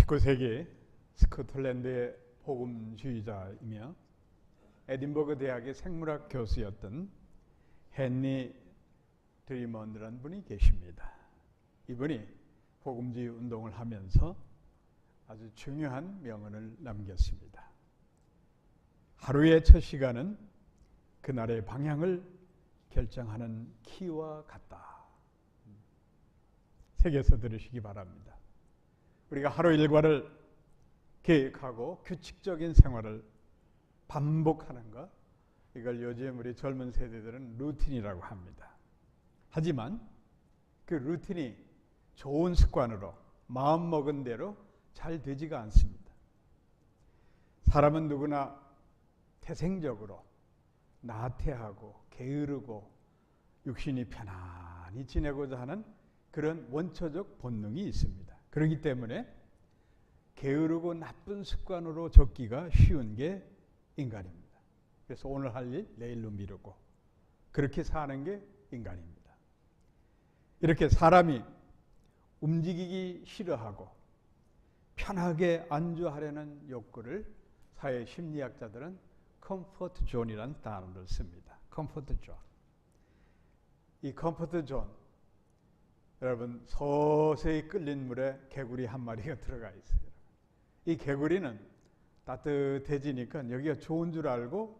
19세기 스코틀랜드의 복음주의자이며 에딘버그 대학의 생물학 교수였던 헨리 드리먼드라는 분이 계십니다. 이분이 복음주의 운동을 하면서 아주 중요한 명언을 남겼습니다. 하루의 첫 시간은 그날의 방향을 결정하는 키와 같다. 새겨서 들으시기 바랍니다. 우리가 하루 일과를 계획하고 규칙적인 생활을 반복하는 것, 이걸 요즘 우리 젊은 세대들은 루틴이라고 합니다. 하지만 그 루틴이 좋은 습관으로 마음먹은 대로 잘 되지가 않습니다. 사람은 누구나 태생적으로 나태하고 게으르고 육신이 편안히 지내고자 하는 그런 원초적 본능이 있습니다. 그렇기 때문에 게으르고 나쁜 습관으로 적기가 쉬운 게 인간입니다. 그래서 오늘 할 일 내일로 미루고 그렇게 사는 게 인간입니다. 이렇게 사람이 움직이기 싫어하고 편하게 안주하려는 욕구를 사회 심리학자들은 컴포트 존이라는 단어를 씁니다. 컴포트 존. 이 컴포트 존, 여러분 서서히 끓는 물에 개구리 한 마리가 들어가 있어요. 이 개구리는 따뜻해지니까 여기가 좋은 줄 알고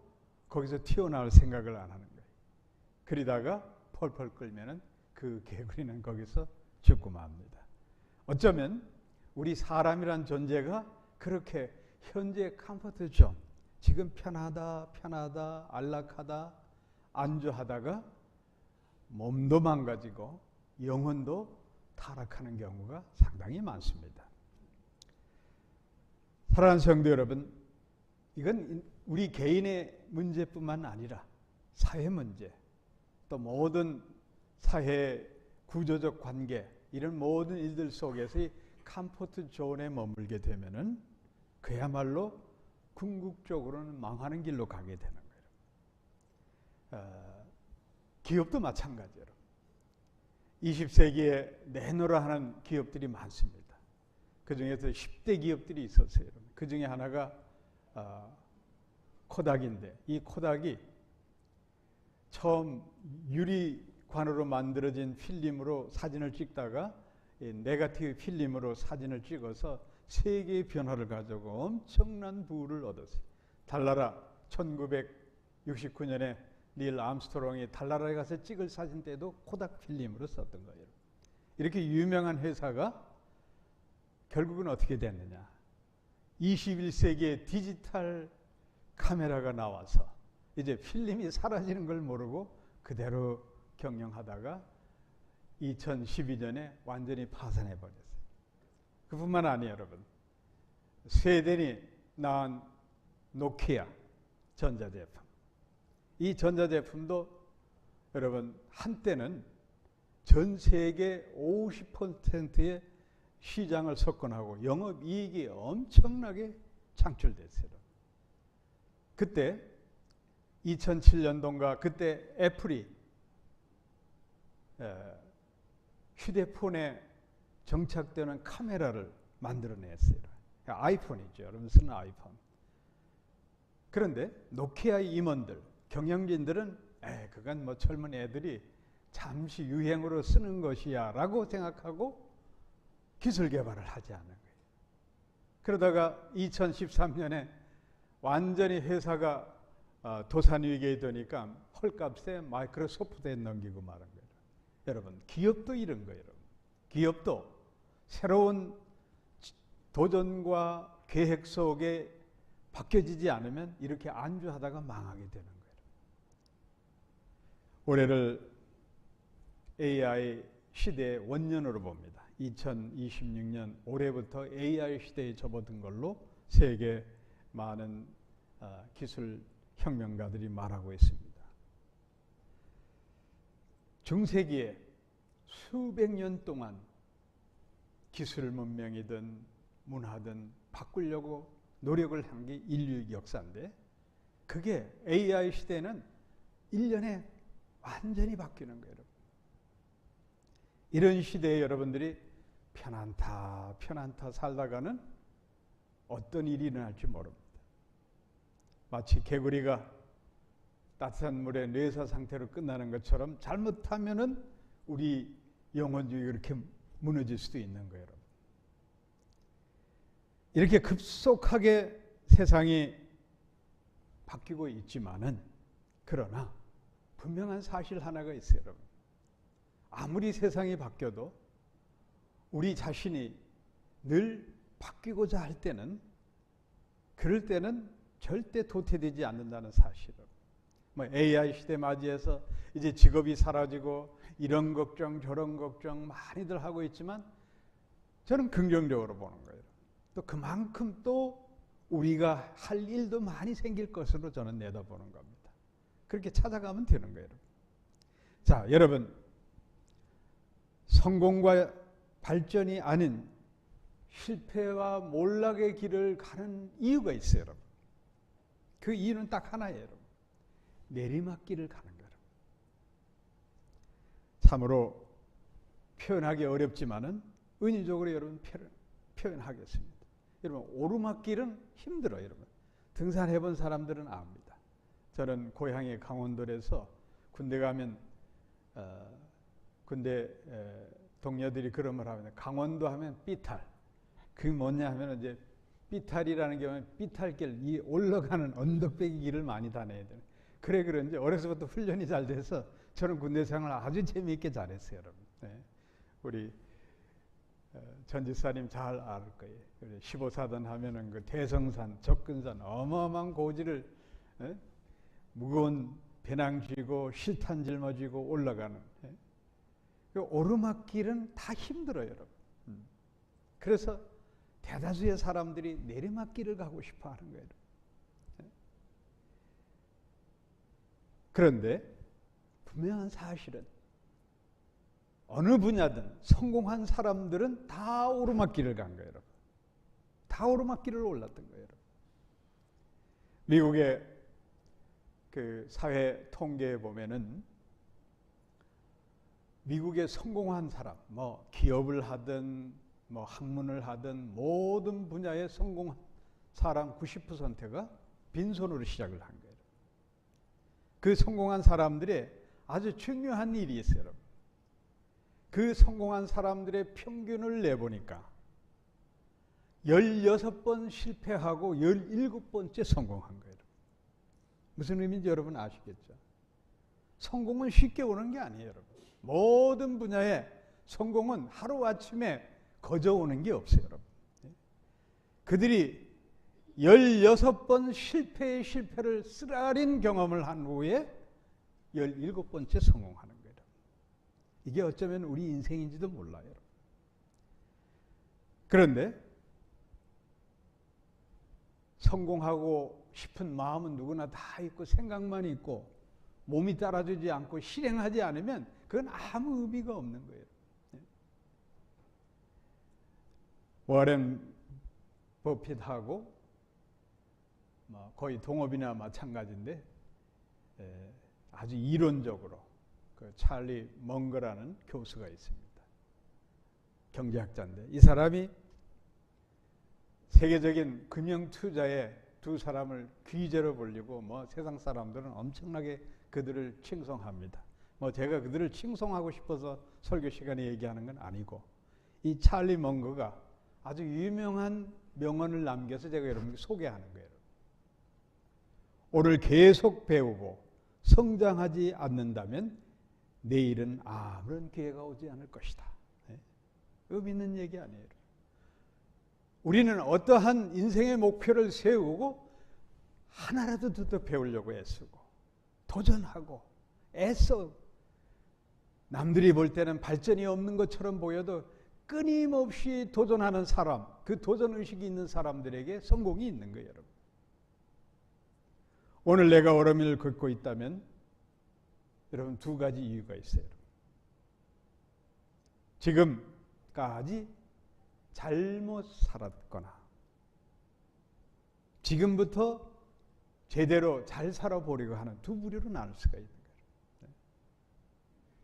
거기서 튀어나올 생각을 안 하는 거예요. 그러다가 펄펄 끓면은 그 개구리는 거기서 죽고 맙니다. 어쩌면 우리 사람이란 존재가 그렇게 현재 컴포트 존, 지금 편하다 안락하다 안주하다가 몸도 망가지고 영혼도 타락하는 경우가 상당히 많습니다. 사랑하는 성도 여러분, 이건 우리 개인의 문제뿐만 아니라 사회 문제, 또 모든 사회 구조적 관계, 이런 모든 일들 속에서 이 컴포트 존에 머물게 되면은 그야말로 궁극적으로는 망하는 길로 가게 되는 거예요. 기업도 마찬가지로 20세기에 내놓으라 하는 기업들이 많습니다. 그 중에서 10대 기업들이 있었어요. 그 중에 하나가 코닥인데, 이 코닥이 처음 유리관으로 만들어진 필름으로 사진을 찍다가 네거티브 필름으로 사진을 찍어서 세계의 변화를 가져오고 엄청난 부를 얻었어요. 달나라 1969년에 닐 암스트롱이 달나라에 가서 찍을 사진 때도 코닥 필름으로 썼던 거예요. 이렇게 유명한 회사가 결국은 어떻게 됐느냐. 21세기에 디지털 카메라가 나와서 이제 필름이 사라지는 걸 모르고 그대로 경영하다가 2012년에 완전히 파산해 버렸어요. 그뿐만 아니에요, 여러분. 스웨덴이 낳은 노키아 전자제품. 이 전자제품도 여러분 한때는 전 세계 50%의 시장을 석권하고 영업이익이 엄청나게 창출됐어요. 그때 2007년도인가 그때 애플이 휴대폰에 정착되는 카메라를 만들어냈어요. 아이폰이죠. 여러분 쓰는 아이폰. 그런데 노키아의 임원들, 경영진들은 그건 뭐 젊은 애들이 잠시 유행으로 쓰는 것이야 라고 생각하고 기술 개발을 하지 않는 거예요. 그러다가 2013년에 완전히 회사가 도산위기에 되니까 헐값에 마이크로소프트에 넘기고 말한 거예요. 여러분, 기업도 이런 거예요. 여러분. 기업도 새로운 도전과 계획 속에 바뀌어지지 않으면 이렇게 안주하다가 망하게 되는 거예요. 올해를 AI 시대의 원년으로 봅니다. 2026년 올해부터 AI 시대에 접어든 걸로 세계 많은 기술 혁명가들이 말하고 있습니다. 중세기에 수백 년 동안 기술 문명이든 문화든 바꾸려고 노력을 한 게 인류의 역사인데, 그게 AI 시대는 1년에 완전히 바뀌는 거예요. 이런 시대에 여러분들이 편안타 살다가는 어떤 일이 일어날지 모릅니다. 마치 개구리가 따뜻한 물에 뇌사 상태로 끝나는 것처럼 잘못하면은 우리 영혼주의가 이렇게 무너질 수도 있는 거예요. 여러분. 이렇게 급속하게 세상이 바뀌고 있지만은 그러나 분명한 사실 하나가 있어요. 여러분. 아무리 세상이 바뀌어도 우리 자신이 늘 바뀌고자 할 때는 그럴 때는 절대 도태되지 않는다는 사실을. 뭐 AI 시대 맞이해서 이제 직업이 사라지고 이런 걱정 저런 걱정 많이들 하고 있지만 저는 긍정적으로 보는 거예요. 또 그만큼 또 우리가 할 일도 많이 생길 것으로 저는 내다보는 겁니다. 그렇게 찾아가면 되는 거예요. 자, 여러분, 성공과 발전이 아닌 실패와 몰락의 길을 가는 이유가 있어요. 여러분. 그 이유는 딱 하나예요. 여러분. 내리막길을 가는 거예요. 참으로 표현하기 어렵지만은 은유적으로 여러분 표현하겠습니다. 여러분, 오르막길은 힘들어요. 여러분. 등산해본 사람들은 압니다. 저는 고향이 강원도에서 군대 가면 군대 동료들이 그런 말 하면 강원도 하면 삐탈. 그게 뭐냐 하면 이제 삐탈이라는 게 삐탈길, 이 올라가는 언덕배기 길을 많이 다녀야 돼요. 그래 그런지 어려서부터 훈련이 잘 돼서 저는 군대 생활을 아주 재미있게 잘했어요, 여러분. 네. 우리 전 지사님 잘 알 거예요. 15사단 하면은 그 대성산, 접근산 어마어마한 고지를 무거운 배낭 쥐고 실탄 짊어지고 올라가는. 그 오르막길은 다 힘들어요, 여러분. 그래서 대다수의 사람들이 내리막길을 가고 싶어 하는 거예요. 그런데 분명한 사실은 어느 분야든 성공한 사람들은 다 오르막길을 간 거예요. 여러분. 다 오르막길을 올랐던 거예요. 여러분. 미국의 그 사회 통계에 보면은 미국의 성공한 사람, 뭐 기업을 하든 뭐 학문을 하든 모든 분야에 성공한 사람 90%가 빈손으로 시작을 한 거예요. 그 성공한 사람들의 아주 중요한 일이 있어요. 여러분. 그 성공한 사람들의 평균을 내보니까 16번 실패하고 17번째 성공한 거예요. 무슨 의미인지 여러분 아시겠죠? 성공은 쉽게 오는 게 아니에요. 여러분. 모든 분야의 성공은 하루아침에 거저오는 게 없어요. 여러분. 그들이 16번 실패의 실패를 쓰라린 경험을 한 후에 17번째 성공하는 거예요. 이게 어쩌면 우리 인생인지도 몰라요. 여러분. 그런데 성공하고 싶은 마음은 누구나 다 있고 생각만 있고 몸이 따라주지 않고 실행하지 않으면 그건 아무 의미가 없는 거예요. 워렌 버핏하고 거의 동업이나 마찬가지인데 아주 이론적으로 그 찰리 멍거라는 교수가 있습니다. 경제학자인데 이 사람이 세계적인 금융 투자에 두 사람을 귀재로 보려고 뭐 세상 사람들은 엄청나게 그들을 칭송합니다. 뭐 제가 그들을 칭송하고 싶어서 설교 시간에 얘기하는 건 아니고 이 찰리 멍거가 아주 유명한 명언을 남겨서 제가 여러분께 소개하는 거예요. 오늘 계속 배우고 성장하지 않는다면 내일은 아무런 기회가 오지 않을 것이다. 의미 있는 얘기 아니에요. 우리는 어떠한 인생의 목표를 세우고 하나라도 더 배우려고 애쓰고 도전하고 애써 남들이 볼 때는 발전이 없는 것처럼 보여도 끊임없이 도전하는 사람, 그 도전의식이 있는 사람들에게 성공이 있는 거예요. 여러분. 오늘 내가 어려움을 겪고 있다면 여러분 두 가지 이유가 있어요. 지금까지 잘못 살았거나 지금부터 제대로 잘 살아보려고 하는 두 부류로 나눌 수가 있는 거예요.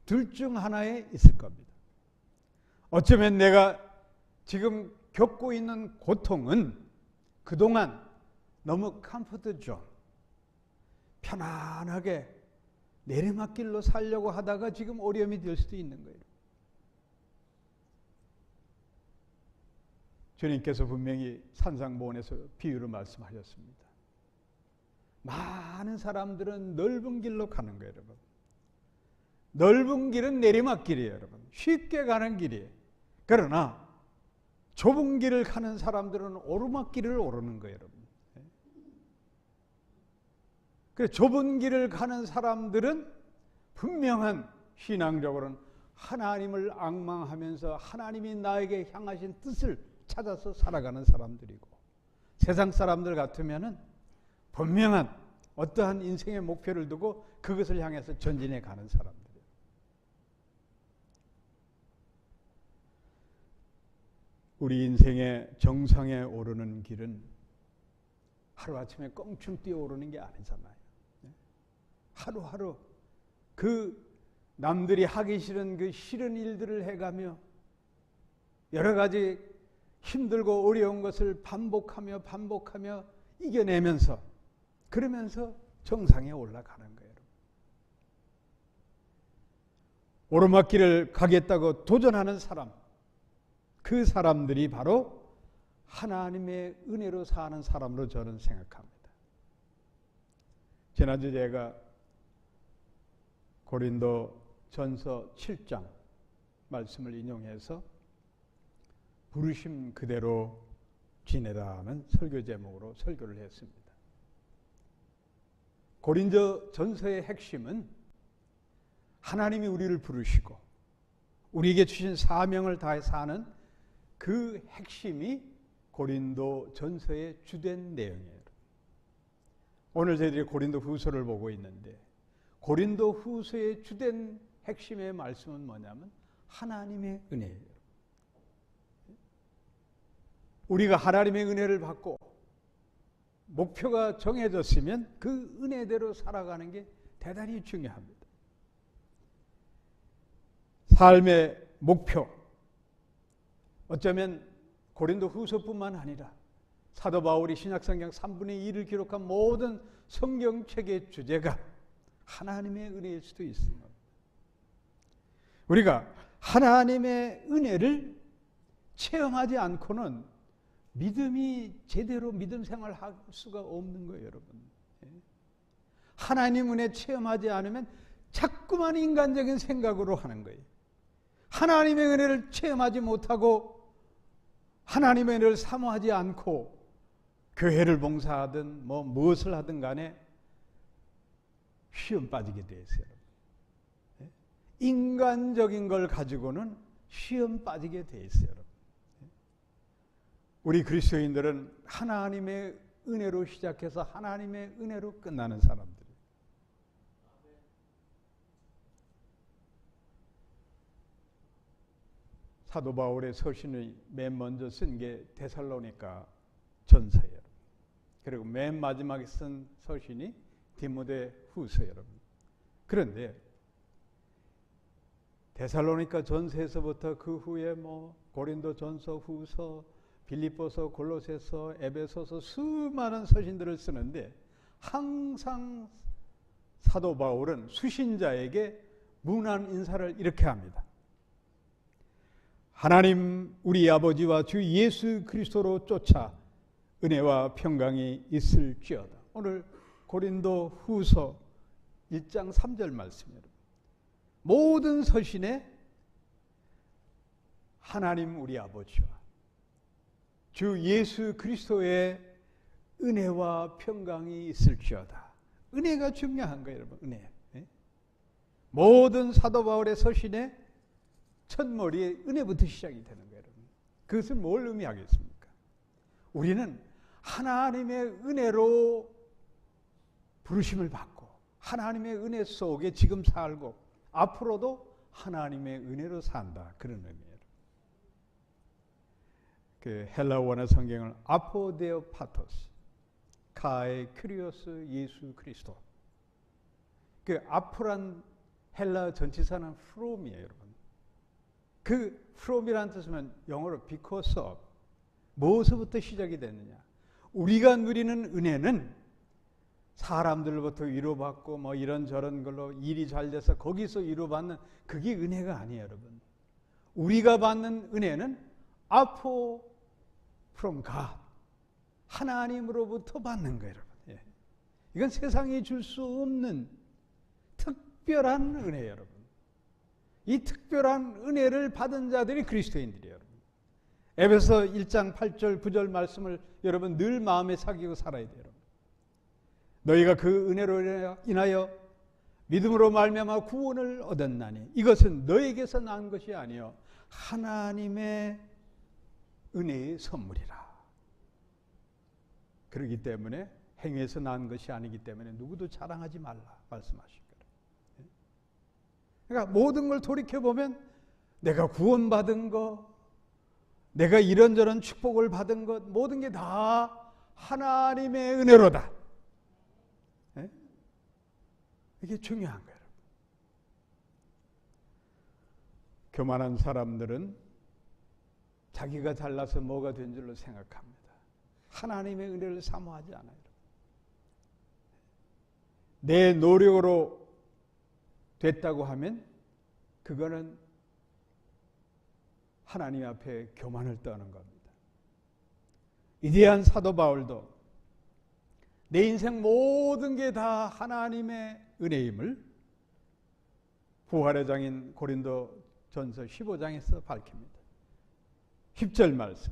둘 중 하나에 있을 겁니다. 어쩌면 내가 지금 겪고 있는 고통은 그동안 너무 컴포트 존, 편안하게 내리막길로 살려고 하다가 지금 어려움이 될 수도 있는 거예요. 주님께서 분명히 산상보훈에서 비유로 말씀하셨습니다. 많은 사람들은 넓은 길로 가는 거예요, 여러분. 넓은 길은 내리막길이에요, 여러분. 쉽게 가는 길이에요. 그러나 좁은 길을 가는 사람들은 오르막길을 오르는 거예요, 여러분. 그래서 좁은 길을 가는 사람들은 분명한 신앙적으로는 하나님을 앙망하면서 하나님이 나에게 향하신 뜻을 찾아서 살아가는 사람들이고, 세상 사람들 같으면은 분명한 어떠한 인생의 목표를 두고 그것을 향해서 전진해 가는 사람들이에요. 우리 인생의 정상에 오르는 길은 하루아침에 껑충 뛰어오르는 게 아니잖아요. 하루하루 그 남들이 하기 싫은 그 싫은 일들을 해가며 여러 가지 힘들고 어려운 것을 반복하며 이겨내면서 그러면서 정상에 올라가는 거예요. 오르막길을 가겠다고 도전하는 사람, 그 사람들이 바로 하나님의 은혜로 사는 사람으로 저는 생각합니다. 지난주 제가 고린도 전서 7장 말씀을 인용해서 부르심 그대로 지내라는 설교 제목으로 설교를 했습니다. 고린도 전서의 핵심은 하나님이 우리를 부르시고 우리에게 주신 사명을 다해 사는 그 핵심이 고린도 전서의 주된 내용이에요. 오늘 저희들이 고린도 후서를 보고 있는데 고린도 후서의 주된 핵심의 말씀은 뭐냐면 하나님의 은혜예요. 우리가 하나님의 은혜를 받고 목표가 정해졌으면 그 은혜대로 살아가는 게 대단히 중요합니다. 삶의 목표, 어쩌면 고린도 후서뿐만 아니라 사도 바울이 신약성경 3분의 2를 기록한 모든 성경책의 주제가 하나님의 은혜일 수도 있습니다. 우리가 하나님의 은혜를 체험하지 않고는 믿음이 제대로 믿음 생활할 수가 없는 거예요, 여러분. 하나님 은혜 체험하지 않으면 자꾸만 인간적인 생각으로 하는 거예요. 하나님의 은혜를 체험하지 못하고 하나님의 은혜를 사모하지 않고 교회를 봉사하든 무엇을 하든 간에 시험 빠지게 돼 있어요. 인간적인 걸 가지고는 시험 빠지게 돼 있어요. 우리 그리스도인들은 하나님의 은혜로 시작해서 하나님의 은혜로 끝나는 사람들이에요. 사도 바울의 서신을 맨 먼저 쓴 게 데살로니가 전서예요. 그리고 맨 마지막에 쓴 서신이 디모데 후서예요. 그런데 데살로니가 전서에서부터 그 후에 고린도 전서, 후서, 빌립보서, 골로새서, 에베소서 수많은 서신들을 쓰는데 항상 사도 바울은 수신자에게 문안 인사를 이렇게 합니다. 하나님 우리 아버지와 주 예수 그리스도로 쫓아 은혜와 평강이 있을지어다. 오늘 고린도 후서 1장 3절 말씀입니다. 모든 서신에 하나님 우리 아버지와 주 예수 그리스도의 은혜와 평강이 있을지어다. 은혜가 중요한 거예요, 여러분. 은혜. 모든 사도 바울의 서신에 첫머리에 은혜부터 시작이 되는 거예요, 여러분. 그것은 뭘 의미하겠습니까? 우리는 하나님의 은혜로 부르심을 받고 하나님의 은혜 속에 지금 살고 앞으로도 하나님의 은혜로 산다. 그런 의미예요. 그 헬라 원어 성경을 아포데오 파토스, 카에 큐리오스 예수 그리스도. 그 아포란 헬라 전치사는 프롬이에요, 여러분. 그 프롬이라는 뜻은 영어로 because of, 무엇으로부터 시작이 됐느냐? 우리가 누리는 은혜는 사람들로부터 위로받고 뭐 이런저런 걸로 일이 잘 돼서 거기서 위로받는 그게 은혜가 아니에요, 여러분. 우리가 받는 은혜는 앞으로 from God, 하나님으로부터 받는 거예요, 여러분. 예. 이건 세상이 줄 수 없는 특별한 은혜예요, 여러분. 이 특별한 은혜를 받은 자들이 그리스도인들이에요, 여러분. 에베소 1장 8절 9절 말씀을 여러분 늘 마음에 새기고 살아야 돼요, 여러분. 너희가 그 은혜로 인하여 믿음으로 말미암아 구원을 얻었나니 이것은 너에게서 난 것이 아니요 하나님의 은혜의 선물이라. 그렇기 때문에 행위에서 난 것이 아니기 때문에 누구도 자랑하지 말라 말씀하신 거예요. 그러니까 모든 걸 돌이켜보면 내가 구원받은 거, 내가 이런저런 축복을 받은 것, 모든 게 다 하나님의 은혜로다. 이게 중요한 거예요. 교만한 사람들은 자기가 잘나서 뭐가 된 줄로 생각합니다. 하나님의 은혜를 사모하지 않아요. 내 노력으로 됐다고 하면 그거는 하나님 앞에 교만을 떠는 겁니다. 위대한 사도 바울도 내 인생 모든 게 다 하나님의 은혜임을 부활의 장인 고린도전서 15장에서 밝힙니다. 10절 말씀.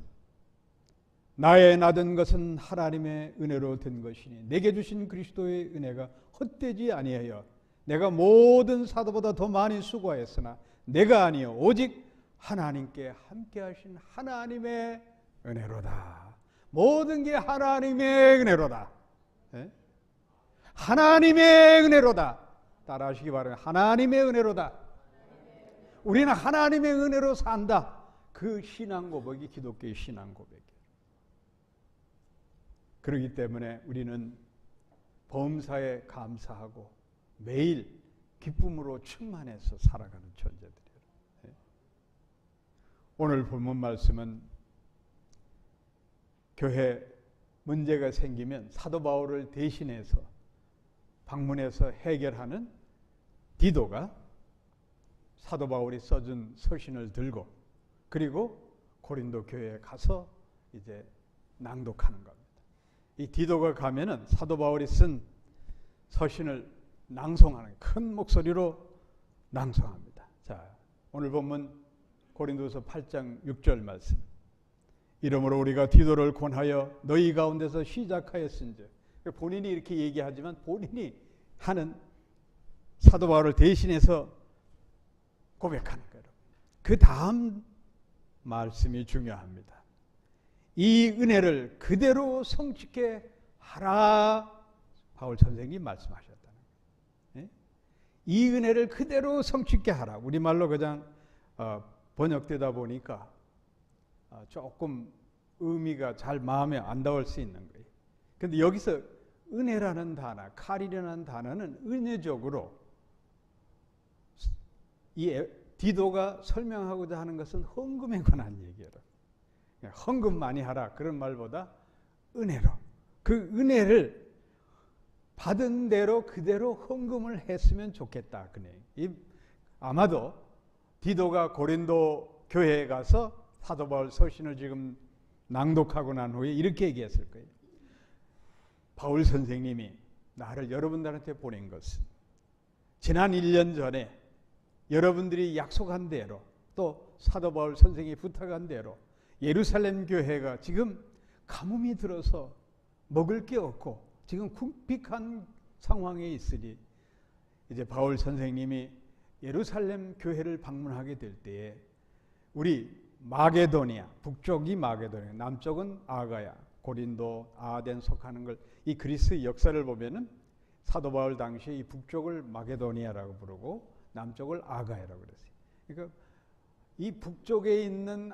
나의 나된 것은 하나님의 은혜로 된 것이니 내게 주신 그리스도의 은혜가 헛되지 아니하여 내가 모든 사도보다 더 많이 수고하였으나 내가 아니요 오직 하나님께 함께 하신 하나님의 은혜로다. 모든 게 하나님의 은혜로다. 네? 하나님의 은혜로다. 따라하시기 바랍니다. 하나님의 은혜로다. 우리는 하나님의 은혜로 산다. 그 신앙 고백이 기독교의 신앙 고백이에요. 그렇기 때문에 우리는 범사에 감사하고 매일 기쁨으로 충만해서 살아가는 존재들이에요. 네? 오늘 본문 말씀은 교회 문제가 생기면 사도 바울을 대신해서 방문해서 해결하는 디도가 사도 바울이 써준 서신을 들고 그리고 고린도 교회에 가서 이제 낭독하는 겁니다. 이 디도가 가면은 사도 바울이 쓴 서신을 낭송하는 큰 목소리로 낭송합니다. 자, 오늘 본문 고린도서 8장 6절 말씀. 이러므로 우리가 디도를 권하여 너희 가운데서 시작하였은즉. 본인이 이렇게 얘기하지만 본인이 하는 사도 바울을 대신해서 고백하는 거예요. 그 다음 말씀이 중요합니다. 이 은혜를 그대로 성취케 하라. 바울 선생님이 말씀하셨다는 거예요. 이 은혜를 그대로 성취케 하라. 우리말로 그냥 번역되다 보니까 조금 의미가 잘 마음에 안 닿을 수 있는 거예요. 그런데 여기서 은혜라는 단어, 칼이라는 단어는 은혜적으로 이 디도가 설명하고자 하는 것은 헌금에 관한 얘기예요. 헌금 많이 하라 그런 말보다 은혜로 그 은혜를 받은 대로 그대로 헌금을 했으면 좋겠다. 아마도 디도가 고린도 교회에 가서 사도 바울 서신을 지금 낭독하고 난 후에 이렇게 얘기했을 거예요. 바울 선생님이 나를 여러분들한테 보낸 것은 지난 1년 전에 여러분들이 약속한 대로 또 사도 바울 선생이 부탁한 대로 예루살렘 교회가 지금 가뭄이 들어서 먹을 게 없고 지금 궁핍한 상황에 있으니 이제 바울 선생님이 예루살렘 교회를 방문하게 될 때에 우리 마게도니아, 북쪽이 마게도니아, 남쪽은 아가야, 고린도, 아덴 속하는 걸 이 그리스 역사를 보면은 사도 바울 당시에 이 북쪽을 마게도니아라고 부르고 남쪽을 아가야라고 그랬어요. 그러니까 이 북쪽에 있는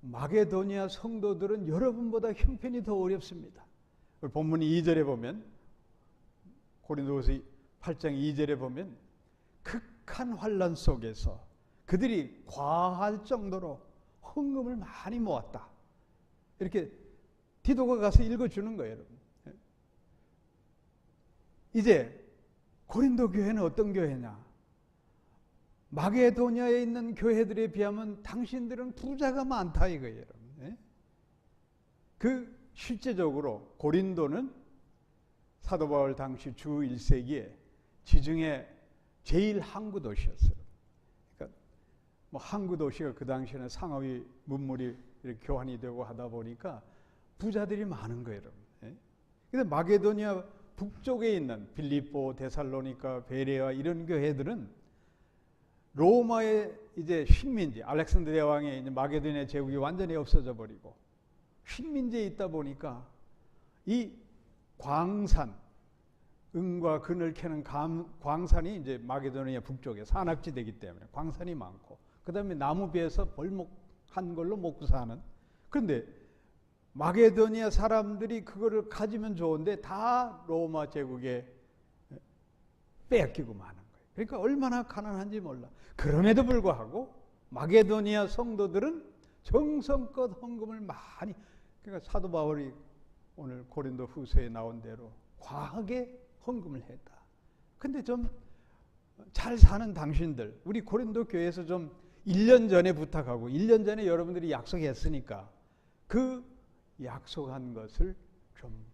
마게도니아 성도들은 여러분보다 형편이 더 어렵습니다. 본문 2절에 보면 고린도후서 8장 2절에 보면 극한 환난 속에서 그들이 과할 정도로 헌금을 많이 모았다. 이렇게 디도가 가서 읽어주는 거예요, 여러분. 이제 고린도 교회는 어떤 교회냐? 마게도냐에 있는 교회들에 비하면 당신들은 부자가 많다 이거예요, 여러분. 그 실제적으로 고린도는 사도 바울 당시 주 1세기에 지중해 제일 항구 도시였어요. 그러니까 뭐 항구 도시가 그 당시에는 상하위 문물이 이렇게 교환이 되고 하다 보니까 부자들이 많은 거예요, 여러분. 근데 마게도냐 북쪽에 있는 빌립보, 데살로니가, 베레아 이런 교회들은 로마의 이제 식민지, 알렉산드리아 왕의 이제 마게도냐 제국이 완전히 없어져 버리고 식민지에 있다 보니까 이 광산, 은과 금을 캐는 광산이 이제 마게도냐 북쪽에 산악지대이기 때문에 광산이 많고, 그 다음에 나무 베어서 벌목한 걸로 먹고 사는. 그런데 마게도냐 사람들이 그거를 가지면 좋은데 다 로마 제국에 빼앗기고 마는 거예요. 그러니까 얼마나 가난한지 몰라. 그럼에도 불구하고 마게도냐 성도들은 정성껏 헌금을 많이, 그러니까 사도 바울이 오늘 고린도 후서에 나온 대로 과하게 헌금을 했다. 근데 좀 잘 사는 당신들, 우리 고린도 교회에서 좀 1년 전에 부탁하고 1년 전에 여러분들이 약속했으니까 그 약속한 것을 좀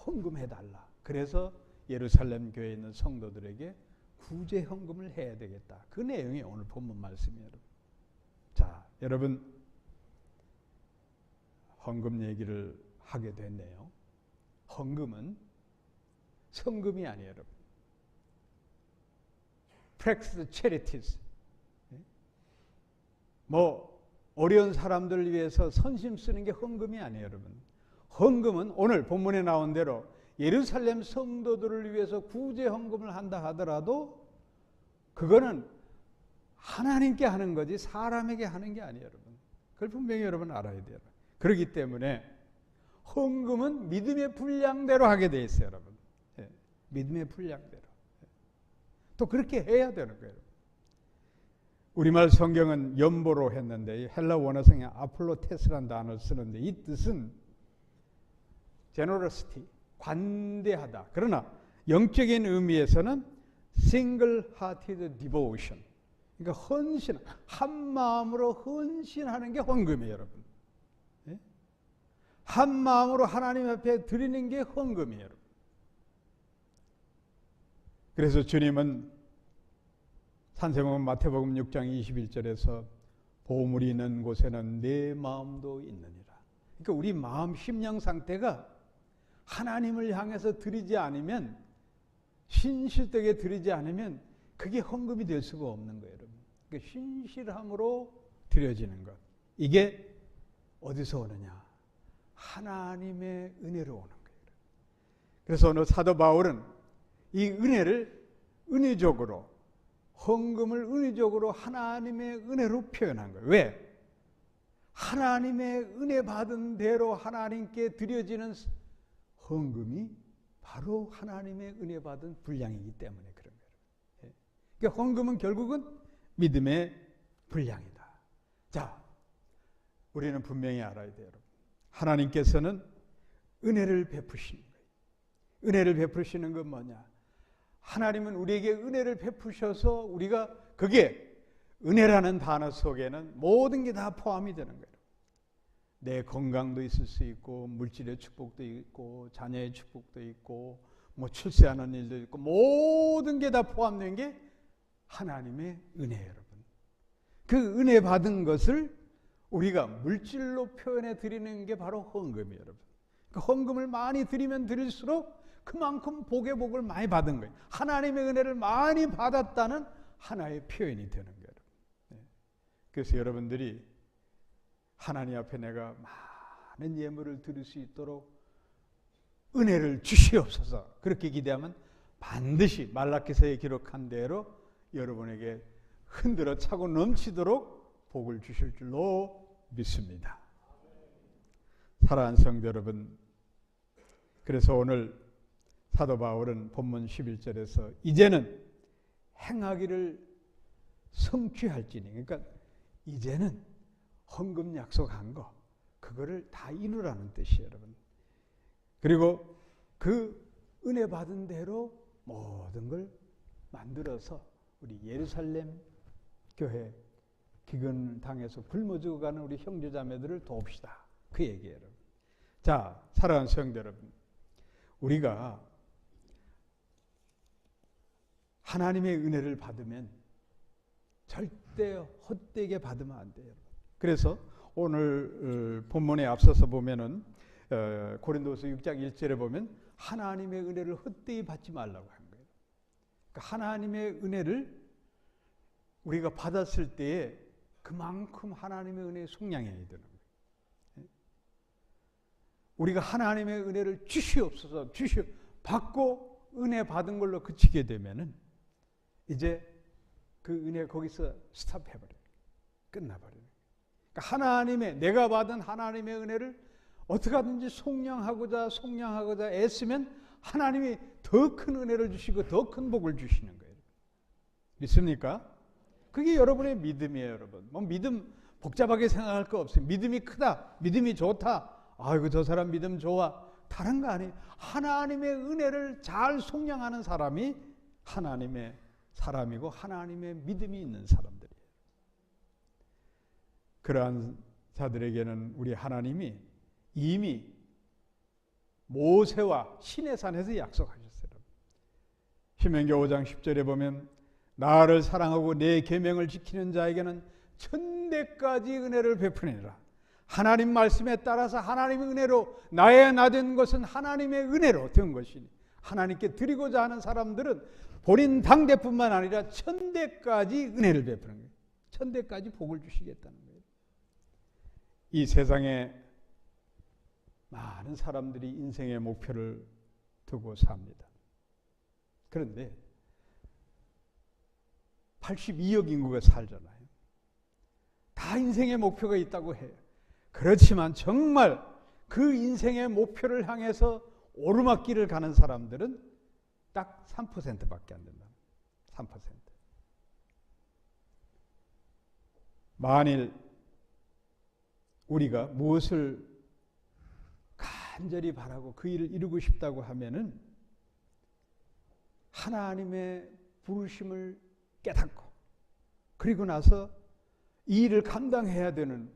헌금해달라. 그래서 예루살렘 교회에 있는 성도들에게 구제 헌금을 해야 되겠다. 그 내용이 오늘 본문 말씀이에요. 자, 여러분 헌금 얘기를 하게 됐네요. 헌금은 성금이 아니에요, 여러분. Practice charities. 뭐 어려운 사람들을 위해서 선심 쓰는 게 헌금이 아니에요, 여러분. 헌금은 오늘 본문에 나온 대로 예루살렘 성도들을 위해서 구제 헌금을 한다 하더라도 그거는 하나님께 하는 거지 사람에게 하는 게 아니에요, 여러분. 그걸 분명히 여러분 알아야 돼요. 그렇기 때문에 헌금은 믿음의 분량대로 하게 돼 있어요, 여러분. 믿음의 분량대로. 또 그렇게 해야 되는 거예요. 우리말 성경은 연보로 했는데 헬라 원어성에 아폴로테스라는 단어를 쓰는데 이 뜻은 generosity, 관대하다. 그러나 영적인 의미에서는 single-hearted devotion, 그러니까 헌신, 한 마음으로 헌신하는 게 헌금이에요, 여러분. 한 마음으로 하나님 앞에 드리는 게 헌금이에요, 여러분. 그래서 주님은 산세복음 마태복음 6장 21절에서 보물이 있는 곳에는 내 마음도 있느니라. 그러니까 우리 마음 심령 상태가 하나님을 향해서 드리지 않으면, 신실되게 드리지 않으면 그게 헌금이 될 수가 없는 거예요, 여러분. 그러니까 신실함으로 드려지는 것. 이게 어디서 오느냐? 하나님의 은혜로 오는 거예요. 그래서 오늘 사도 바울은 이 은혜를 은혜적으로, 헌금을 은혜적으로 하나님의 은혜로 표현한 거예요. 왜? 하나님의 은혜 받은 대로 하나님께 드려지는 헌금이 바로 하나님의 은혜 받은 분량이기 때문에 그런 거예요. 그러니까 헌금은 결국은 믿음의 분량이다. 자, 우리는 분명히 알아야 돼요, 여러분. 하나님께서는 은혜를 베푸시는 거예요. 은혜를 베푸시는 건 뭐냐? 하나님은 우리에게 은혜를 베푸셔서 우리가, 그게 은혜라는 단어 속에는 모든 게 다 포함이 되는 거예요. 내 건강도 있을 수 있고, 물질의 축복도 있고, 자녀의 축복도 있고, 뭐 출세하는 일도 있고, 모든 게 다 포함된 게 하나님의 은혜예요, 여러분. 그 은혜 받은 것을 우리가 물질로 표현해 드리는 게 바로 헌금이에요, 여러분. 그 헌금을 많이 드리면 드릴수록 그만큼 복의 복을 많이 받은 거예요. 하나님의 은혜를 많이 받았다는 하나의 표현이 되는 거예요. 그래서 여러분들이 하나님 앞에 내가 많은 예물을 드릴 수 있도록 은혜를 주시옵소서, 그렇게 기대하면 반드시 말라기서에 기록한 대로 여러분에게 흔들어 차고 넘치도록 복을 주실 줄로 믿습니다. 사랑하는 성도 여러분, 그래서 오늘 사도 바울은 본문 11절에서 이제는 행하기를 성취할지니, 그러니까 이제는 헌금 약속한 거 그거를 다 이루라는 뜻이에요, 여러분. 그리고 그 은혜 받은 대로 모든 걸 만들어서 우리 예루살렘 교회 기근당해서 굶어 죽어가는 우리 형제자매들을 돕시다. 그 얘기예요, 여러분. 자, 사랑하는 성도 여러분, 우리가 하나님의 은혜를 받으면 절대 헛되게 받으면 안 돼요. 그래서 오늘 본문에 앞서서 보면은 고린도서 6장 1절에 보면 하나님의 은혜를 헛되이 받지 말라고 한 거예요. 그러니까 하나님의 은혜를 우리가 받았을 때에 그만큼 하나님의 은혜에 속량해야 되는 거예요. 우리가 하나님의 은혜를 주시옵소서 받고 은혜 받은 걸로 그치게 되면은 이제 그 은혜 거기서 스탑해버려요. 끝나버려요. 그러니까 하나님의, 내가 받은 하나님의 은혜를 어떻게 하든지 속량하고자 애쓰면 하나님이 더 큰 은혜를 주시고 더 큰 복을 주시는 거예요. 믿습니까? 그게 여러분의 믿음이에요, 여러분. 뭐 믿음 복잡하게 생각할 거 없어요. 믿음이 크다, 믿음이 좋다, 아이고 저 사람 믿음 좋아, 다른 거 아니에요. 하나님의 은혜를 잘 속량하는 사람이 하나님의 사람이고 하나님의 믿음이 있는 사람들이에요. 그러한 자들에게는 우리 하나님이 이미 모세와 시내산에서 약속하셨어요. 신명기 5장 10절에 보면 나를 사랑하고 내 계명을 지키는 자에게는 천대까지 은혜를 베푸니라. 하나님 말씀에 따라서 하나님의 은혜로 나의 나 된 것은 하나님의 은혜로 된 것이니 하나님께 드리고자 하는 사람들은 본인 당대뿐만 아니라 천대까지 은혜를 베푸는 거예요. 천대까지 복을 주시겠다는 거예요. 이 세상에 많은 사람들이 인생의 목표를 두고 삽니다. 그런데 82억 인구가 살잖아요. 다 인생의 목표가 있다고 해요. 그렇지만 정말 그 인생의 목표를 향해서 오르막길을 가는 사람들은 딱 3%밖에 안 된다. 3%. 만일 우리가 무엇을 간절히 바라고 그 일을 이루고 싶다고 하면은 하나님의 부르심을 깨닫고 그리고 나서 이 일을 감당해야 되는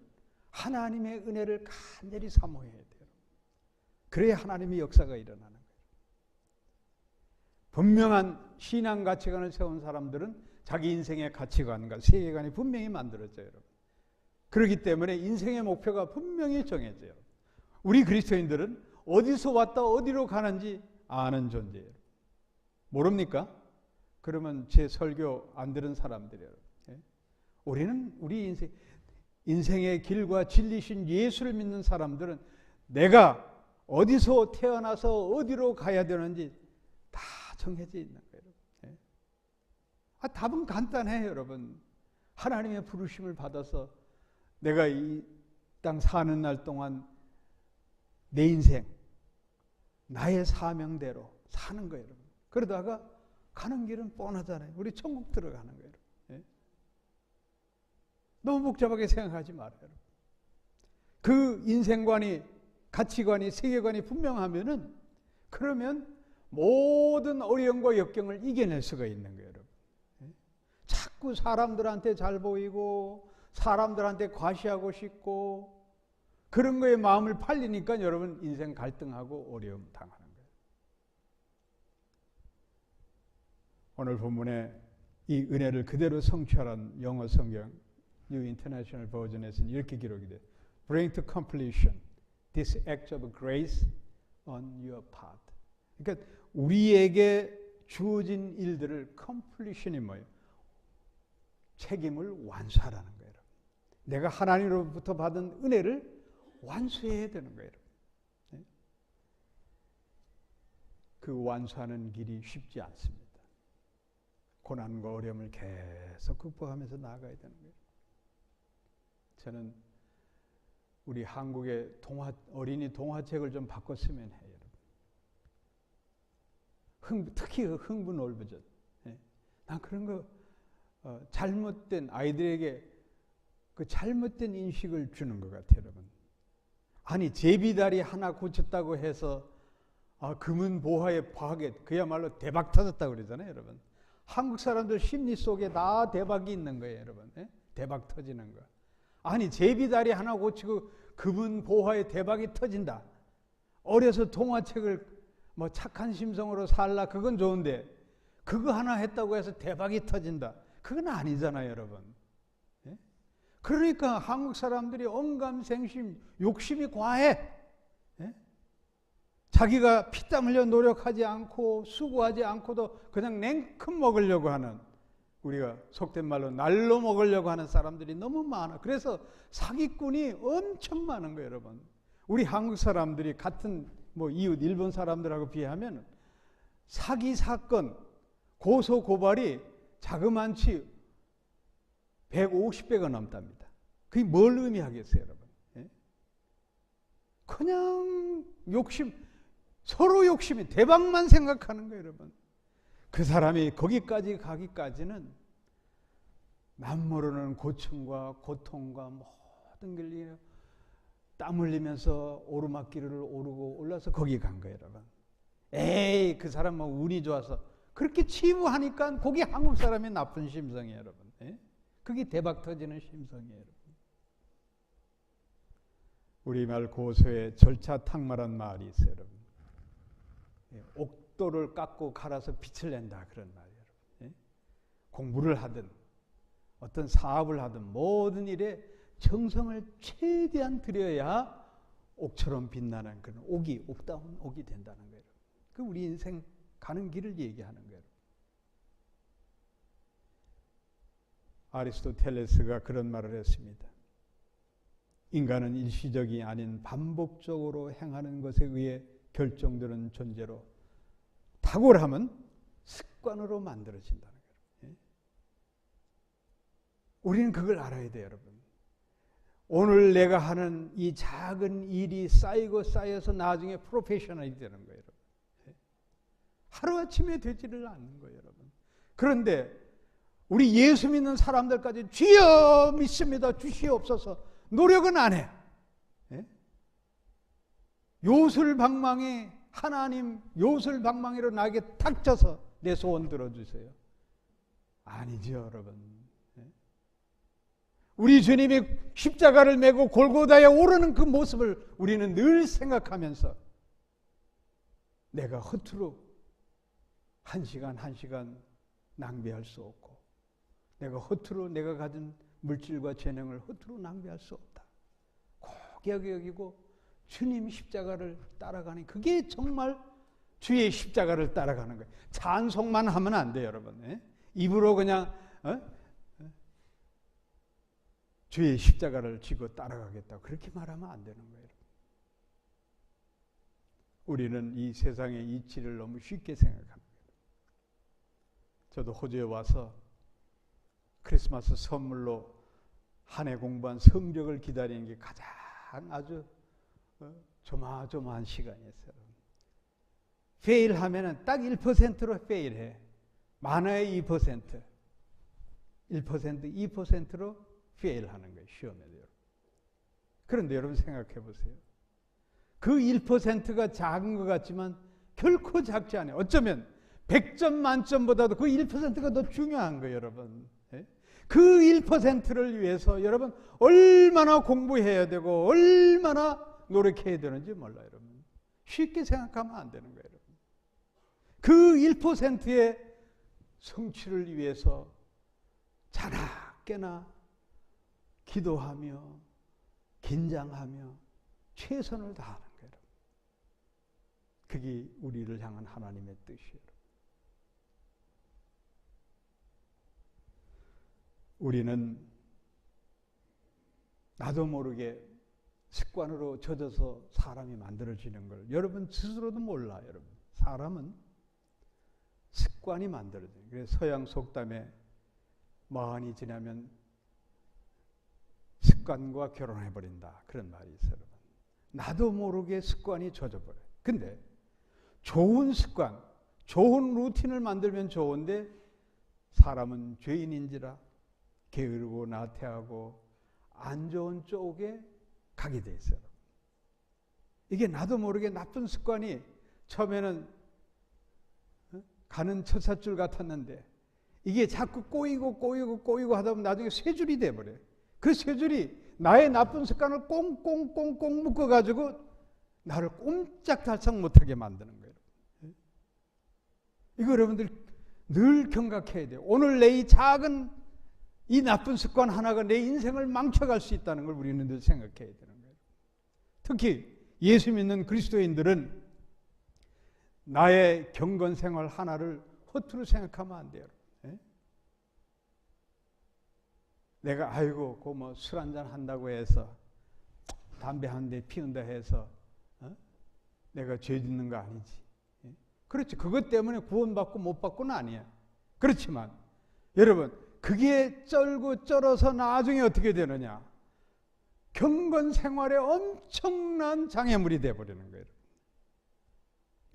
하나님의 은혜를 간절히 사모해야 돼요. 그래야 하나님의 역사가 일어나는 거예요. 분명한 신앙 가치관을 세운 사람들은 자기 인생의 가치관과 세계관이 분명히 만들어져요. 여러분. 그렇기 때문에 인생의 목표가 분명히 정해져요. 우리 그리스도인들은 어디서 왔다 어디로 가는지 아는 존재예요. 모릅니까? 그러면 제 설교 안 들은 사람들이에요. 우리는 우리 인생의 길과 진리신 예수를 믿는 사람들은 내가 어디서 태어나서 어디로 가야 되는지 다 정해져 있는 거예요. 답은 간단해요, 여러분. 하나님의 부르심을 받아서 내가 이 땅 사는 날 동안 내 인생, 나의 사명대로 사는 거예요, 여러분. 그러다가 가는 길은 뻔하잖아요. 우리 천국 들어가는 거예요. 너무 복잡하게 생각하지 말아요. 그 인생관이, 가치관이, 세계관이 분명하면은 그러면 모든 어려움과 역경을 이겨낼 수가 있는 거예요, 여러분. 자꾸 사람들한테 잘 보이고 사람들한테 과시하고 싶고 그런 거에 마음을 팔리니까 여러분 인생 갈등하고 어려움 당하는 거예요. 오늘 본문에 이 은혜를 그대로 성취하라는 영어 성경 New International Version에서는 이렇게 기록이 돼요. Bring to completion this act of grace on your part. 그러니까 우리에게 주어진 일들을 completion이 뭐예요? 책임을 완수하라는 거예요. 내가 하나님으로부터 받은 은혜를 완수해야 되는 거예요. 그 완수하는 길이 쉽지 않습니다. 고난과 어려움을 계속 극복하면서 나아가야 되는 거예요. 저는 우리 한국의 어린이 동화책을 좀 바꿨으면 해요. 특히 흥분 올부젓. 난 그런 거 잘못된 아이들에게 그 잘못된 인식을 주는 것 같아요, 여러분. 아니 제비다리 하나 고쳤다고 해서 금은 보화에 과하게 그야말로 대박 터졌다고 그러잖아요, 여러분. 한국 사람들 심리 속에 다 대박이 있는 거예요, 여러분. 예? 대박 터지는 거. 아니 제비다리 하나 고치고 금은 보화에 대박이 터진다. 어려서 동화책을 뭐 착한 심성으로 살라 그건 좋은데 그거 하나 했다고 해서 대박이 터진다. 그건 아니잖아요, 여러분. 예? 그러니까 한국 사람들이 언감생심, 욕심이 과해. 예? 자기가 피땀 흘려 노력하지 않고 수고하지 않고도 그냥 냉큼 먹으려고 하는, 우리가 속된 말로 날로 먹으려고 하는 사람들이 너무 많아. 그래서 사기꾼이 엄청 많은 거예요, 여러분. 우리 한국 사람들이 같은 뭐 이웃 일본 사람들하고 비하면 사기 사건 고소 고발이 자그만치 150배가 넘답니다. 그게 뭘 의미하겠어요, 여러분? 예? 그냥 욕심, 서로 욕심이 대박만 생각하는 거예요, 여러분. 그 사람이 거기까지 가기까지는 남모르는 고충과 고통과 모든 걸 땀 흘리면서 오르막길을 오르고 올라서 거기 간 거예요, 여러분. 에이, 그 사람 뭐 운이 좋아서 그렇게 치부하니까 그게 한국 사람의 나쁜 심성이에요, 여러분. 예? 그게 대박 터지는 심성이에요, 여러분. 우리말 고서에 절차탁말한 말이 있어요, 여러분. 예, 옥도를 깎고 갈아서 빛을 낸다, 그런 말이에요, 여러분. 예? 공부를 하든 어떤 사업을 하든 모든 일에 정성을 최대한 들여야 옥처럼 빛나는 그런 옥이, 옥다운 옥이 된다는 거예요. 그 우리 인생 가는 길을 얘기하는 거예요. 아리스토텔레스가 그런 말을 했습니다. 인간은 일시적이 아닌 반복적으로 행하는 것에 의해 결정되는 존재로 탁월함은 습관으로 만들어진다는 거예요. 우리는 그걸 알아야 돼요, 여러분. 오늘 내가 하는 이 작은 일이 쌓이고 쌓여서 나중에 프로페셔널이 되는 거예요, 여러분. 하루아침에 되지를 않는 거예요, 여러분. 그런데 우리 예수 믿는 사람들까지 주여 믿습니다, 주시옵소서, 노력은 안 해. 요술방망이, 하나님 요술방망이로 나에게 탁 쳐서 내 소원 들어주세요. 아니죠, 여러분. 우리 주님이 십자가를 메고 골고다에 오르는 그 모습을 우리는 늘 생각하면서 내가 허투루 한 시간 낭비할 수 없고, 내가 허투루 내가 가진 물질과 재능을 허투루 낭비할 수 없다. 꼭 여기고 주님 십자가를 따라가는, 그게 정말 주의 십자가를 따라가는 거예요. 찬송만 하면 안 돼요, 여러분. 입으로 그냥 주의 십자가를 지고 따라가겠다, 그렇게 말하면 안 되는 거예요. 우리는 이 세상의 이치를 너무 쉽게 생각합니다. 저도 호주에 와서 크리스마스 선물로 한 해 공부한 성적을 기다리는 게 가장 아주 조마조마한 시간이었어요. 페일하면은 딱 1%로 페일해. 많아야 2%, 2%로 페일하는 거예요, 시험에도요. 그런데 여러분 생각해 보세요. 그 1%가 작은 것 같지만 결코 작지 않아요. 어쩌면 100점 만점보다도 그 1%가 더 중요한 거예요, 여러분. 그 1%를 위해서 여러분 얼마나 공부해야 되고 얼마나 노력해야 되는지 몰라요, 여러분. 쉽게 생각하면 안 되는 거예요, 여러분. 그 1%의 성취를 위해서 자나깨나 기도하며 긴장하며 최선을 다하는 거예요. 그게 우리를 향한 하나님의 뜻이에요. 우리는 나도 모르게 습관으로 젖어서 사람이 만들어지는 걸 여러분 스스로도 몰라요, 여러분. 사람은 습관이 만들어져요. 그래서 서양 속담에 마흔이 지나면 습관과 결혼해버린다, 그런 말이 있어요, 여러분. 나도 모르게 습관이 젖어버려요. 근데 좋은 습관, 좋은 루틴을 만들면 좋은데 사람은 죄인인지라 게으르고 나태하고 안 좋은 쪽에 가게 돼 있어요. 이게 나도 모르게 나쁜 습관이 처음에는 가는 처사줄 같았는데 이게 자꾸 꼬이고 하다 보면 나중에 쇠줄이 돼버려요. 그 쇠줄이 나의 나쁜 습관을 꽁꽁꽁꽁 묶어가지고 나를 꼼짝달싹 못하게 만드는 거예요. 이거 여러분들 늘 경각해야 돼요. 오늘 내 이 작은 이 나쁜 습관 하나가 내 인생을 망쳐갈 수 있다는 걸 우리는 늘 생각해야 되는 거예요. 특히 예수 믿는 그리스도인들은 나의 경건 생활 하나를 허투루 생각하면 안 돼요. 내가 아이고 그 뭐 술 한잔 한다고 해서 담배 한 대 피운다 해서 내가 죄 짓는 거 아니지. 그렇지. 그것 때문에 구원받고 못 받고는 아니야. 그렇지만 여러분 그게 쩔고 쩔어서 나중에 어떻게 되느냐. 경건 생활에 엄청난 장애물이 되어버리는 거예요.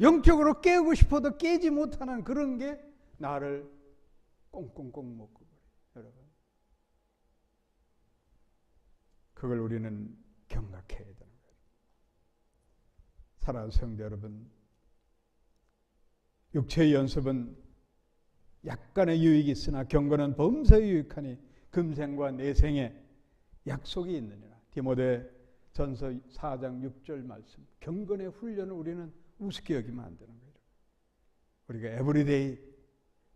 영적으로 깨우고 싶어도 깨지 못하는 그런 게 나를 꽁꽁꽁 묶고 여러분. 그걸 우리는 경각해야 되는 거예요. 사랑하는 성도 여러분, 육체의 연습은 약간의 유익이 있으나 경건은 범사에 유익하니 금생과 내생에 약속이 있느니라. 디모데 전서 4장 6절 말씀. 경건의 훈련을 우리는 우습게 여기면 안 되는 거예요. 우리가 에브리데이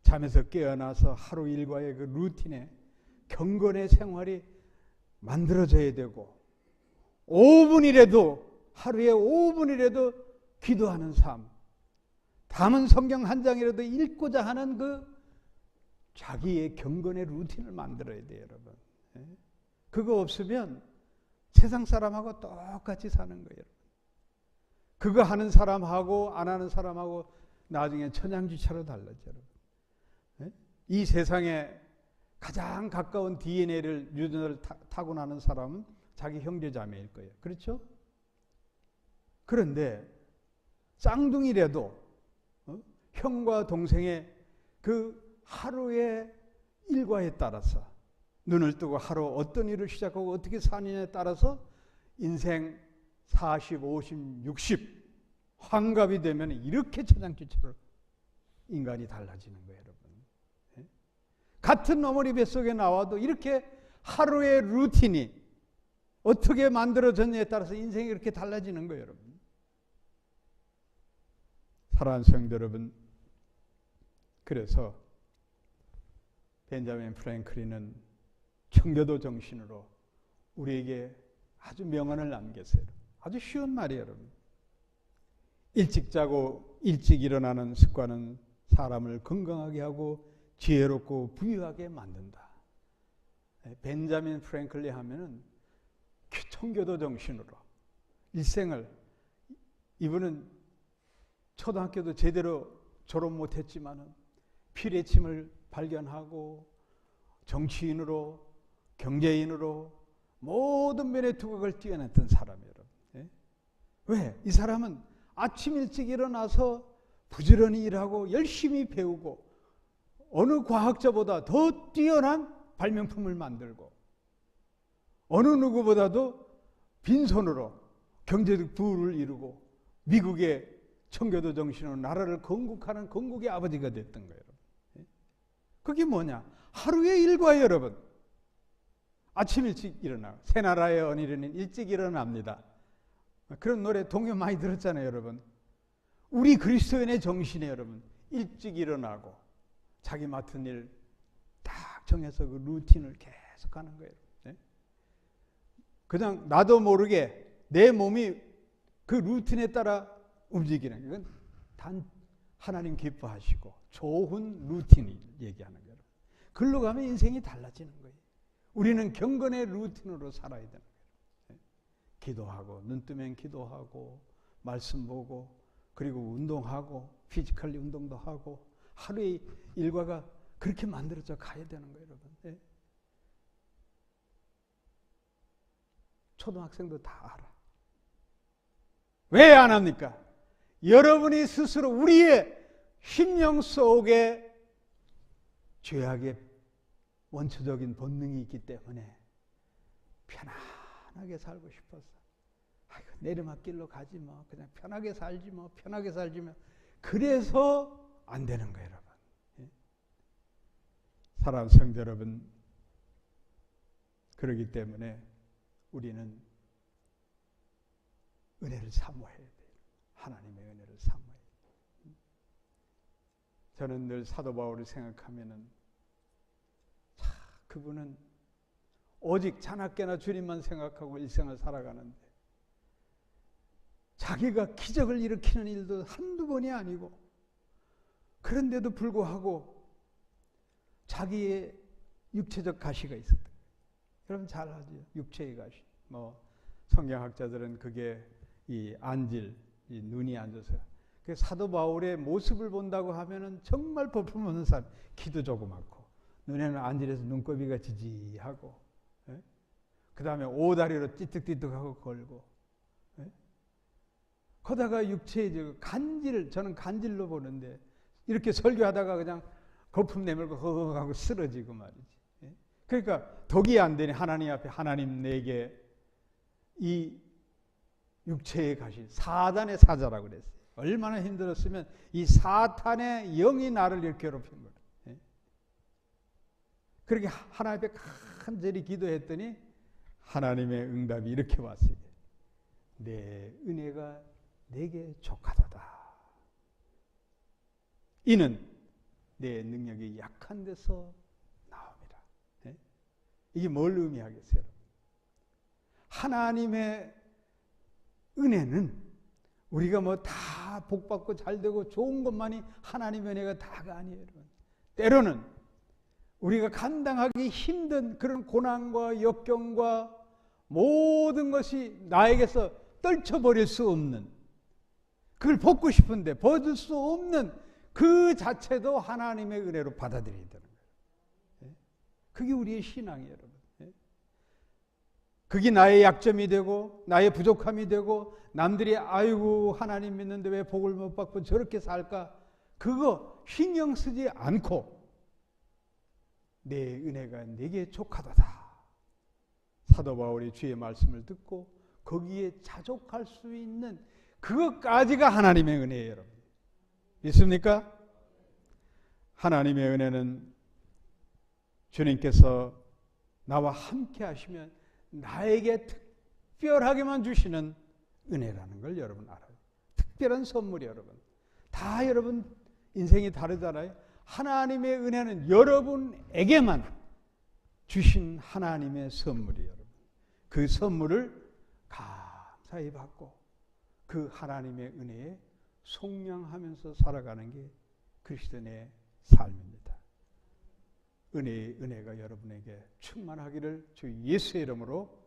잠에서 깨어나서 하루 일과의 그 루틴에 경건의 생활이 만들어져야 되고 5분이라도 하루에 5분이라도 기도하는 삶, 담은 성경 한 장이라도 읽고자 하는 그 자기의 경건의 루틴을 만들어야 돼요, 여러분. 그거 없으면 세상 사람하고 똑같이 사는 거예요. 그거 하는 사람하고 안 하는 사람하고 나중에 천양지차로 달라져요, 여러분. 이 세상에 가장 가까운 DNA를 유전을 타고나는 사람은 자기 형제 자매일 거예요. 그렇죠? 그런데 쌍둥이라도 형과 동생의 그 하루의 일과에 따라서 눈을 뜨고 하루 어떤 일을 시작하고 어떻게 사느냐에 따라서 인생 40, 50, 60 환갑이 되면 이렇게 천양지차로 인간이 달라지는 거예요, 여러분. 같은 어머니 뱃속에 나와도 이렇게 하루의 루틴이 어떻게 만들어졌냐에 따라서 인생이 이렇게 달라지는 거예요, 여러분. 사랑하는 성도 여러분, 그래서 벤자민 프랭클린은 청교도 정신으로 우리에게 아주 명언을 남겼어요. 아주 쉬운 말이에요, 여러분. 일찍 자고 일찍 일어나는 습관은 사람을 건강하게 하고 지혜롭고 부유하게 만든다. 벤자민 프랭클린 하면은 청교도 정신으로 일생을, 이분은 초등학교도 제대로 졸업 못했지만은 피뢰침을 발견하고 정치인으로 경제인으로 모든 면의 두각을 뛰어냈던 사람이에요. 왜? 이 사람은 아침 일찍 일어나서 부지런히 일하고 열심히 배우고 어느 과학자보다 더 뛰어난 발명품을 만들고 어느 누구보다도 빈손으로 경제적 부를 이루고 미국의 청교도 정신으로 나라를 건국하는 건국의 아버지가 됐던 거예요. 그게 뭐냐? 하루의 일과예요, 여러분. 아침 일찍 일어나. 새나라의 언니는 일찍 일어납니다. 그런 노래 동요 많이 들었잖아요, 여러분. 우리 그리스도인의 정신에 여러분 일찍 일어나고 자기 맡은 일 딱 정해서 그 루틴을 계속 하는 거예요. 그냥 나도 모르게 내 몸이 그 루틴에 따라 움직이는 건 단 하나님 기뻐하시고 좋은 루틴을 얘기하는 거예요. 글로 가면 인생이 달라지는 거예요. 우리는 경건의 루틴으로 살아야 되는 거예요. 기도하고 눈 뜨면 기도하고 말씀 보고 그리고 운동하고 피지컬리 운동도 하고 하루의 일과가 그렇게 만들어져 가야 되는 거예요, 여러분. 초등학생도 다 알아. 왜 안 합니까? 여러분이 스스로 우리의 심령 속에 죄악의 원초적인 본능이 있기 때문에 편안하게 살고 싶어서 내리막길로 가지 뭐. 그냥 편하게 살지 뭐. 편하게 살지 뭐. 그래서 안 되는 거예요, 여러분. 예? 사랑하는 성도 여러분, 그렇기 때문에 우리는 은혜를 사모해야 돼요. 하나님의 은혜를 사모해야 돼요. 저는 늘 사도 바울을 생각하면은 그분은 오직 자나깨나 주님만 생각하고 일생을 살아가는데 자기가 기적을 일으키는 일도 한두 번이 아니고 그런데도 불구하고 자기의 육체적 가시가 있었다. 여러분 잘 알죠? 육체의 가시. 뭐 성경학자들은 그게 이 안질, 이 눈이 앉아서. 그 사도 바울의 모습을 본다고 하면은 정말 볼품없는 사람, 키도 조그맣고 눈에는 안질에서 눈꺼비가 지지하고, 예? 그 다음에 오다리로 띠뜩띠뜩하고 걸고, 예? 거다가 육체의 간질, 저는 간질로 보는데 이렇게 설교하다가 그냥 거품 내밀고 허허하고 쓰러지고 말이지. 예? 그러니까 덕이 안 되니 하나님 앞에 하나님 내게 이 육체의 가시, 사단의 사자라고 그랬어요. 얼마나 힘들었으면 이 사탄의 영이 나를 이렇게 괴롭힌 거예요. 예? 그렇게 하나님 앞에 간절히 기도했더니 하나님의 응답이 이렇게 왔어요. 내 은혜가 내게 족하도다. 이는 내 능력이 약한 데서 나옵니다. 예? 이게 뭘 의미하겠어요? 하나님의 은혜는 우리가 뭐 다 복받고 잘되고 좋은 것만이 하나님의 은혜가 다가 아니에요. 여러분. 때로는 우리가 감당하기 힘든 그런 고난과 역경과 모든 것이 나에게서 떨쳐버릴 수 없는, 그걸 벗고 싶은데 벗을 수 없는 그 자체도 하나님의 은혜로 받아들여야 되는 거예요. 그게 우리의 신앙이에요, 여러분. 그게 나의 약점이 되고 나의 부족함이 되고 남들이 아이고 하나님 믿는데 왜 복을 못 받고 저렇게 살까? 그거 신경 쓰지 않고 내 은혜가 내게 족하도다. 사도 바울이 주의 말씀을 듣고 거기에 자족할 수 있는 그것까지가 하나님의 은혜예요, 여러분. 믿습니까? 하나님의 은혜는 주님께서 나와 함께 하시면 나에게 특별하게만 주시는 은혜라는 걸 여러분 알아요. 특별한 선물이 여러분. 다 여러분 인생이 다르잖아요. 하나님의 은혜는 여러분에게만 주신 하나님의 선물이에요, 여러분. 그 선물을 감사히 받고 그 하나님의 은혜에 속량하면서 살아가는 게 그리스도인의 삶입니다. 은혜가 여러분에게 충만하기를 주 예수의 이름으로